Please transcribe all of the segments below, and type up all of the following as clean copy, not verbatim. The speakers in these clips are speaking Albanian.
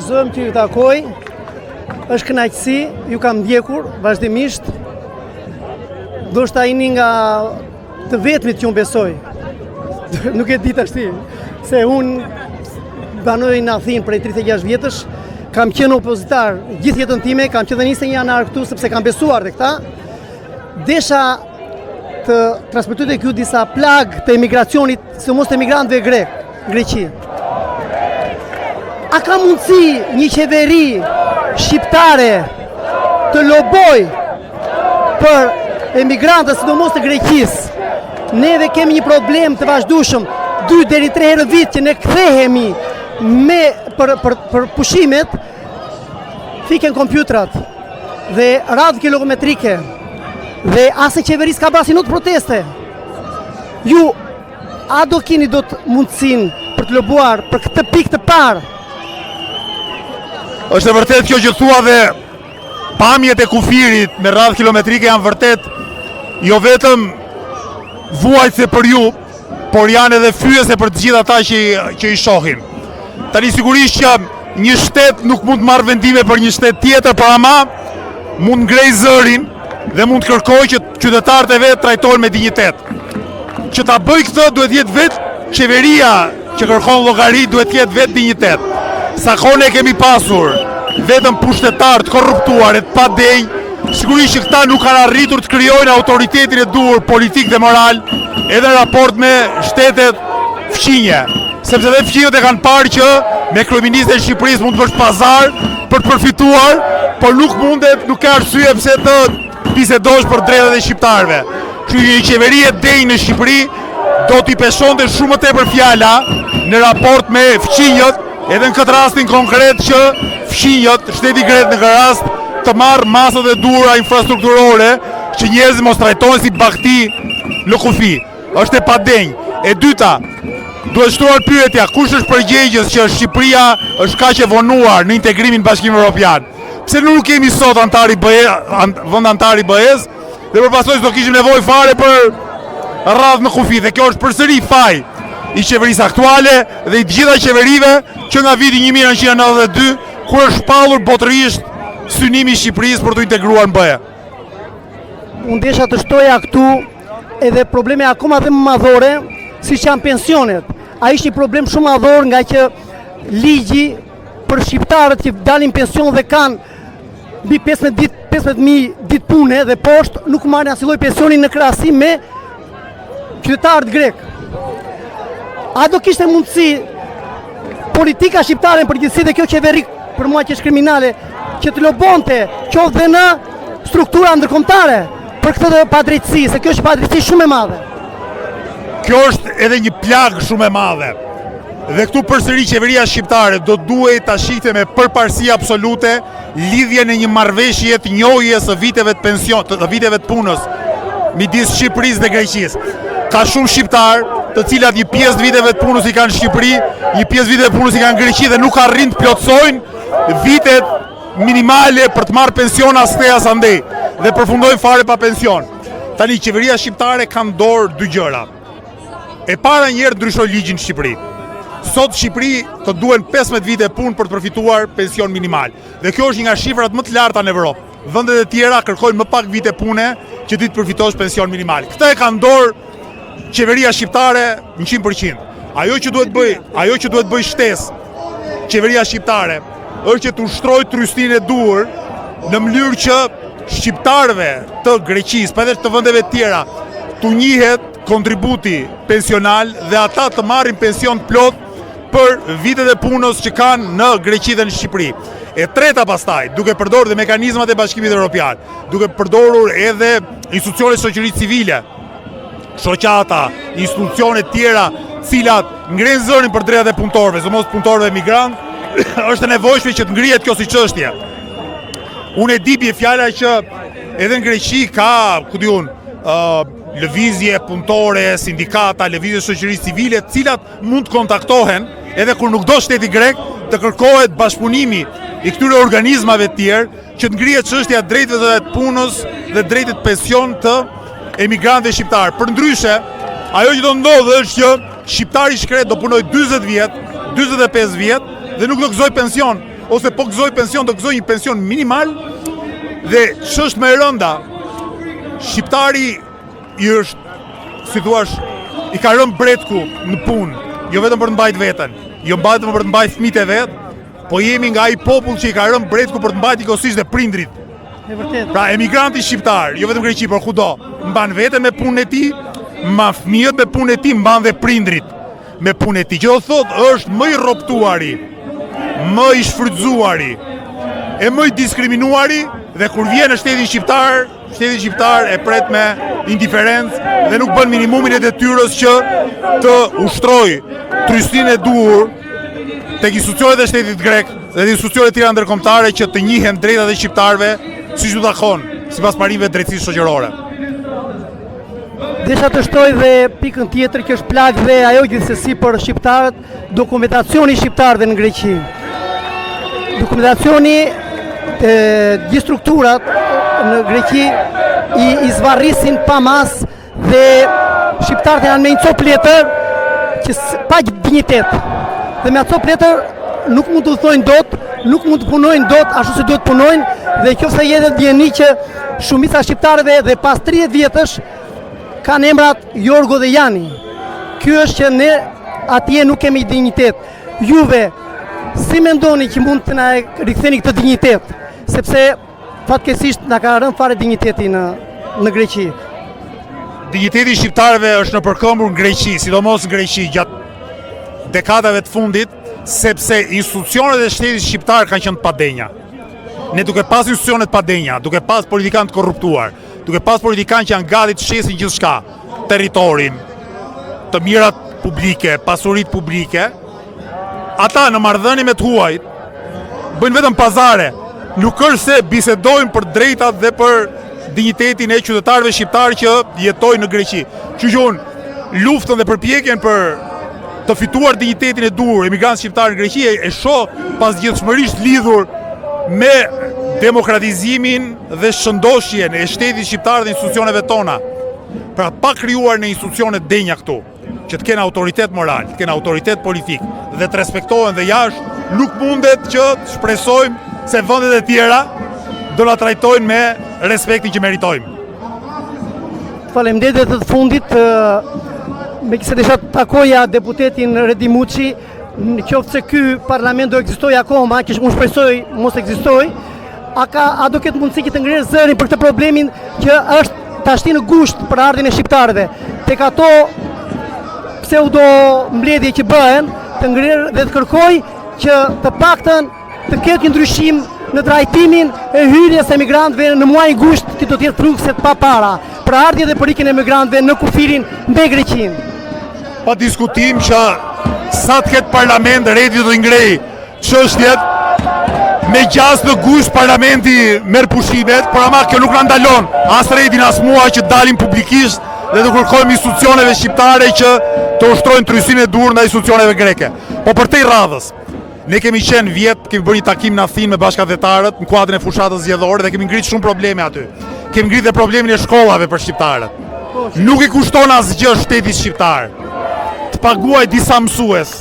Gëzohem që ju takoj, është kënaqësi, ju kam ndjekur vazhdimisht, ndoshta jeni nga të vetmit që unë besoj, nuk e di tash ti, se unë banoj në Athinë prej 36 vjetësh, kam qenë opozitar gjithë jetën time, kam qenë 21 janar këtu sepse kam besuar dhe këta, desha të transmetoj tek ju disa plagë të emigracionit, sidomos të emigrantëve grek, Greqi. A ka mundësi një qeveri shqiptare të loboj për emigrantët, sidomos të Greqisë? Neve kemi një problem të vazhdueshëm, 2 deri 3 herë vit që ne kthehemi për pushimet, fiken kompjutrat dhe radhë kilometrike dhe asë qeverisë ka bërë asnjë proteste. Ju a do keni mundësinë për të lobuar për këtë pikë të parë? Është e vërtet kjo që thua dhe pamjet e kufirit me radhë kilometrike janë vërtet jo vetëm vuajtëse për ju, por janë edhe fyese për të gjithë ata që i shohin. Tani sigurisht që një shtet nuk mund të marrë vendime për një shtet tjetër, por ama mund ngrej zërin dhe mund të kërkoj që qytetarët e vet trajtohen me dinjitet. Që ta bëj këtë duhet jetë vetë qeveria që kërkon llogari, duhet jetë vetë dinjitet. Sa kohë kemi pasur vetëm pushtetar të korruptuar e të padenj, sigurisht që këta nuk kanë arritur të krijojnë autoritetin e duhur politik dhe moral edhe raport me shtetet fqinje. Sepse dhe fqinjët e kanë parë që me kryeministin e Shqipërisë mund të bësh pazar për të përfituar, por nuk ka arsye pse të bisedosh për drejtat e shqiptarëve. Kështu që një qeveri e denj në Shqipëri do t'i peshonte shumë më tepër fjala në raport me fqinjët, edhe në këtë rastin konkret që fqinjët, shteti grek në këtë rast, të marrë masat e duhura infrastrukturore që njerëzit mos trajtohen si bakti në kufi. Është e padenj. E dyta, duhet shtruar pyetja, kush është përgjegjës që Shqipëria është kaq e vonuar në integrimin në Bashkimin Evropian? Pse nuk kemi sot vend antar i BE-s dhe përpasoj do kishim nevojë fare për radhë në kufi, dhe kjo është përsëri faj i qeverisë aktuale dhe i gjitha qeverive që nga viti 1992, kur është shpallur botërisht synimi i Shqipërisë për të integruar në BE. Unë desha të shtoja këtu edhe probleme akoma dhe më madhore, siç janë pensionet. Ai është një problem shumë madhor nga që ligji për shqiptarët që dalin pension dhe kanë mbi 15.000 ditë pune dhe poshtë nuk marrin asnjë lloj pensioni në krahasim me qytetarët grek. A do kishte mundësi politika shqiptare në përgjithësi dhe kjo qeveri për mua që është kriminale që të lobonte qoftë dhe në struktura ndërkombëtare për këtë padrejtësi, se kjo është padrejtësi shumë e madhe. Kjo është edhe një plagë shumë e madhe. Dhe këtu përsëri qeveria shqiptare do duhet ta shihte me përparësi absolute lidhjen e një marrëveshje të njohjes së viteve të pension, të viteve të punës midis Shqipërisë dhe Greqisë. Ka shumë shqiptar, të cilat një pjesë të viteve të punës i kanë në Shqipëri, një pjesë viteve të punës i kanë në Greqi dhe nuk arrin të plotsojnë vitet minimale për të marrë pension as te as andej dhe përfundojnë fare pa pension. Tani qeveria shqiptare ka në dorë dy gjëra. E para njerë ndryshoj ligjin në Shqipëri. Sot Shqipëri të duhen 15 vite punë për të përfituar pension minimal. Dhe kjo është një nga shifrat më të larta në Evropë. Vendet e tjera kërkojnë më pak vite pune që ti të përfitosh pension minimal. Këtë e ka në dorë qeveria shqiptare 100%. Ajo që duhet bëj shtesë qeveria shqiptare është që të ushtrojë trystinë e duhur në mënyrë që shqiptarëve të Greqisë, pa edhe të vendeve të tjera, të njihet kontributi pensional dhe ata të marrin pension të plot për vitet e punës që kanë në Greqi dhe në Shqipëri. E treta pastaj, duke përdorur dhe mekanizmat e Bashkimit Evropian, duke përdorur edhe institucionet e shoqërisë civile, shoqata, institucione tjera, cilat ngrenë zërin për drejtat e punëtorëve, sidomos punëtorëve emigrant, është e nevojshme që të ngrihet kjo si çështje. Unë e di bie fjala që edhe në Greqi ka, ku di unë, lëvizje punëtore, sindikata, lëvizje shoqërisë civile, të cilat mund të kontaktohen edhe kur nuk do shteti grek të kërkohet bashkëpunimi i këtyre organizmave të tjerë që të ngrihet çështja drejtave të punës dhe drejtet pension të emigrantëve shqiptar. Përndryshe, ajo që do ndodhë është që shqiptari shkret do punoj 40 vjet, 45 vjet dhe nuk do gëzoj pension. ose po gëzoj pension, do gëzoj një pension minimal, dhe ç'është më e rënda, shqiptari i është, si thua, i ka rënë bretku në punë, jo vetëm për të mbajtur veten, jo vetëm për të mbajtur fëmijët e vet, po jemi nga ai popull që i ka rënë bretku për të mbajtur ikosisht dhe prindrit. E vërtet. Pra emigranti shqiptar, jo vetëm Greqi, por kudo, mban veten me punën e tij, mban fëmijët me punën e tij, mban dhe prindrit me punën e tij. Që do thotë është më i rrobtuari, më i shfrytzuari, e më i diskriminuari, dhe kur vjen në shtetin shqiptar e pret me indiferencë dhe nuk bën minimumin e detyrës që të ushtrojë trysinë e duhur tek institucionet e shtetit grek dhe institucionet e tjera ndërkombëtare që të njihen drejtat e shqiptarëve siç u takon, sipas parimeve të drejtësisë shoqërore. Desha të shtoj dhe pikën tjetër që është plagë dhe ajo gjithsesi për shqiptarët, dokumentacioni i shqiptarëve në Greqi. Dokumentacioni gjithë strukturat në Greqi i zvarrisin pa mas dhe shqiptarët janë me një copë letër që pa dignitet. Dhe me ato copë letër nuk mund të thojnë dot, nuk mund të punojnë dot ashtu si duhet punojnë, dhe qofse jetë djeni që shumica shqiptarëve dhe pas 30 vjetësh kanë emrat Jorgo dhe Jani. Ky është që ne atje nuk kemi dignitet. Juve si mendoni që mund të na riktheni këtë dignitet? Sepse fatkeqësisht na ka rënë fare digniteti në Greqi. Digniteti i shqiptarëve është në përkëmbur në Greqi, sidomos në Greqi gjatë dekadave të fundit, sepse institucionet e shtetit shqiptar kanë qenë padenja. Ne duke pas institucionet padenja, duke pas politikanë të korruptuar, duke pas politikanë që janë gati të shesin gjithçka, territorin, të mirat publike, pasuritë publike, ata në marrëdhënie me të huajt bëjnë vetëm pazare. Nuk është se bisedojnë për drejtat dhe për dignitetin e qytetarëve shqiptarë që jetojnë në Greqi. Kështu që unë luftën dhe përpjekjen për të fituar dignitetin e duhur emigrant shqiptar në Greqi e shoh pasgjithshmërisht lidhur me demokratizimin dhe shëndoshjen e shtetit shqiptar dhe institucioneve tona. Pra pa krijuar në institucione denja këtu, që të kenë autoritet moral, të kenë autoritet politik dhe të respektohen dhe jashtë, nuk mundet që të shpresojmë se vendet e tjera do na trajtojnë me respektin që meritojmë. Faleminderit të fundit, me kise desha të takoja deputetin Redi Muçi, në qoftë se ky parlament do ekzistojë akoma, që unë shpresoj mos ekzistojë, a do ketë mundësi që të ngrirë zërin për këtë problemin që është tashti në gusht për ardhin e shqiptarëve. Tek ato pseudo mbledhje që bëhen, të ngrirë dhe të kërkoj që të paktën të ketë një ndryshim në trajtimin e hyrjes e emigrantëve në muajin gusht, që do të jetë frukset pa para, për ardhje dhe për ikjen e emigrantëve në kufirin mbi Greqinë. Pa diskutim që sa të ketë parlament Redi do të ngrejë çështjet me gjas në gusht parlamenti merr pushimet, por ama kjo nuk na ndalon as Redin as mua që dalim publikisht dhe të kërkojmë institucioneve shqiptare që të ushtrojnë trysinë e duhur ndaj institucioneve greke. Po për te radhës, ne kemi qenë vjet, kemi bërë një takim në Athinë me bashkëdhetarët në kuadrin e fushatës zgjedhore dhe kemi ngritë shumë probleme aty. Kemi ngritë dhe problemin e shkollave për shqiptarët. Nuk i kushton asgjë shtetit shqiptar të paguaj disa mësues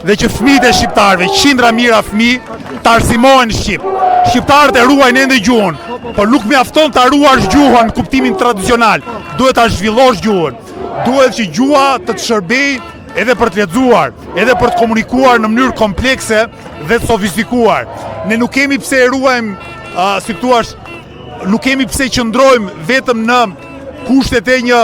dhe që fëmijët e shqiptarëve, qindra mijëra fëmijë, të arsimohen shqip. Shqiptarët e ruajnë ende gjuhën, por nuk mjafton ta ruash gjuhën në kuptimin tradicional. Duhet ta zhvillosh gjuhën. Duhet që gjuha të shërbejë edhe për të lexuar, edhe për të komunikuar në mënyrë komplekse dhe të sofistikuar. Ne nuk kemi pse e ruajmë, si thua, nuk kemi pse qëndrojmë vetëm në kushtet e një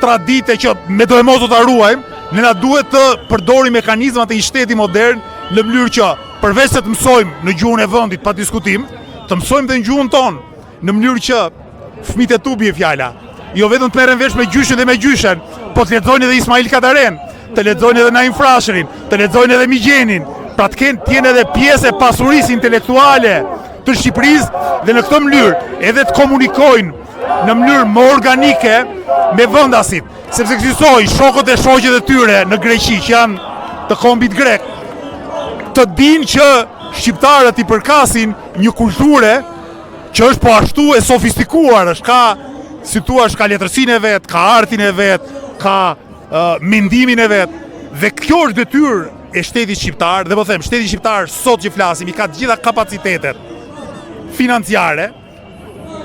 tradite që me do e mos do ta ruajmë. Ne na duhet të përdorim mekanizmat e një shteti modern në mënyrë që përveç se të mësojmë në gjuhën e vendit pa diskutim, të mësojmë dhe në gjuhën tonë, në mënyrë që fëmijët e tu bie fjala. Jo vetëm të merren vesh me gjyshin dhe me gjyshen, po të lexojnë edhe Ismail Kadaren, të lexojnë edhe Naim Frashërin, të lexojnë edhe Migjenin, pra të jenë edhe pjesë e pasurisë intelektuale të Shqipërisë dhe në këtë mënyrë edhe të komunikojnë në mënyrë më organike me vendasit, sepse ekzistojnë shokët e shoqet e tyre në Greqi që janë të kombit grek, të dinë që shqiptarët i përkasin një kulture që është po ashtu e sofistikuar, është ka, si thua, ka letërsinë e vet, ka artin e vet, ka mendimin e vet, dhe kjo është detyrë e e shtetit shqiptar, dhe po them, shteti shqiptar sot që flasim i ka të gjitha kapacitetet financiare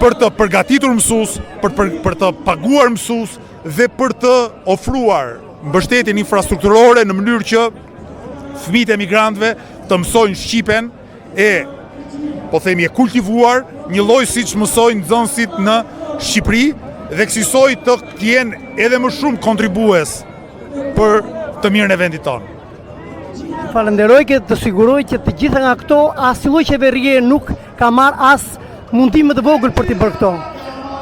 për të përgatitur mësues, për të paguar mësues dhe për të ofruar mbështetjen infrastrukturore në mënyrë që fëmijët e migrantëve të mësojnë shqipen e po themi e kultivuar, një lloj siç mësojnë nxënësit në Shqipëri dhe kësaj të jenë edhe më shumë kontribues për të mirën e vendit tonë. Falenderoj që të siguroj që të gjitha nga këto asnjë lloj qeverie nuk ka marrë as mundim të vogël për të bërë këto.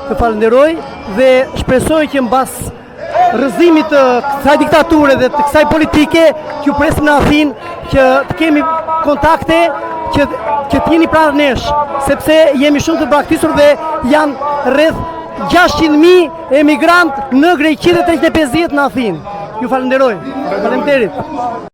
Të falenderoj dhe shpresoj që mbas rrëzimit të kësaj diktature dhe të kësaj politike që ju presim në Athinë që të kemi kontakte që të jeni pranë nesh, sepse jemi shumë të braktisur dhe janë rreth 600.000 emigrantë në Greqi dhe 350 në Athinë. Ju falenderoj. Faleminderit.